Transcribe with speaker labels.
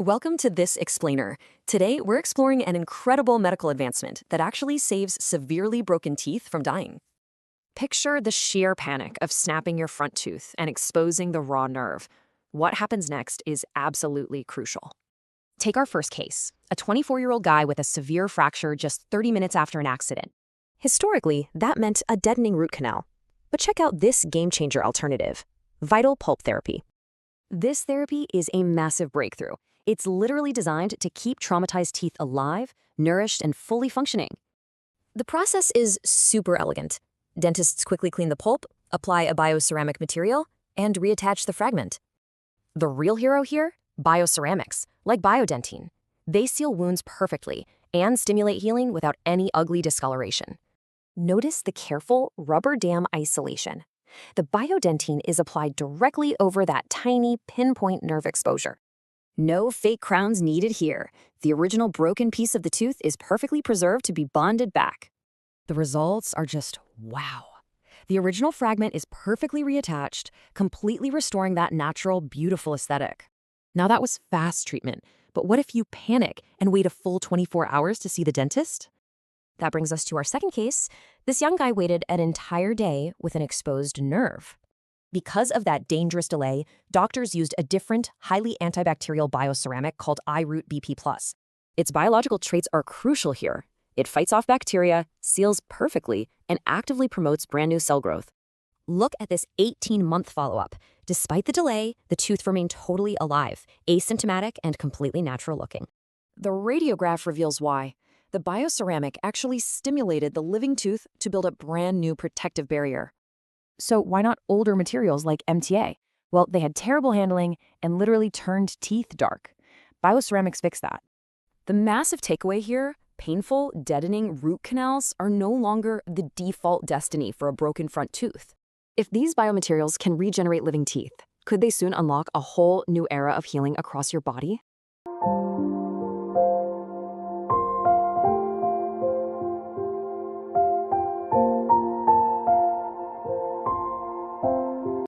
Speaker 1: Welcome to This Explainer. Today, we're exploring an incredible medical advancement that actually saves severely broken teeth from dying.
Speaker 2: Picture the sheer panic of snapping your front tooth and exposing the raw nerve. What happens next is absolutely crucial. Take our first case, a 24-year-old guy with a severe fracture just 30 minutes after an accident. Historically, that meant a deadening root canal. But check out this game-changer alternative, vital pulp therapy. This therapy is a massive breakthrough. It's literally designed to keep traumatized teeth alive, nourished, and fully functioning. The process is super elegant. Dentists quickly clean the pulp, apply a bioceramic material, and reattach the fragment. The real hero here? Bioceramics, like biodentine. They seal wounds perfectly and stimulate healing without any ugly discoloration. Notice the careful rubber dam isolation. The biodentine is applied directly over that tiny pinpoint nerve exposure. No fake crowns needed here. The original broken piece of the tooth is perfectly preserved to be bonded back. The results are just wow. The original fragment is perfectly reattached, completely restoring that natural, beautiful aesthetic. Now that was fast treatment, but what if you panic and wait a full 24 hours to see the dentist? That brings us to our second case. This young guy waited an entire day with an exposed nerve. Because of that dangerous delay, doctors used a different, highly antibacterial bioceramic called iRoot BP+. Its biological traits are crucial here. It fights off bacteria, seals perfectly, and actively promotes brand new cell growth. Look at this 18-month follow-up. Despite the delay, the tooth remained totally alive, asymptomatic, and completely natural looking. The radiograph reveals why. The bioceramic actually stimulated the living tooth to build a brand new protective barrier. So why not older materials like MTA? Well, they had terrible handling and literally turned teeth dark. Bioceramics fixed that. The massive takeaway here, painful, deadening root canals are no longer the default destiny for a broken front tooth. If these biomaterials can regenerate living teeth, could they soon unlock a whole new era of healing across your body?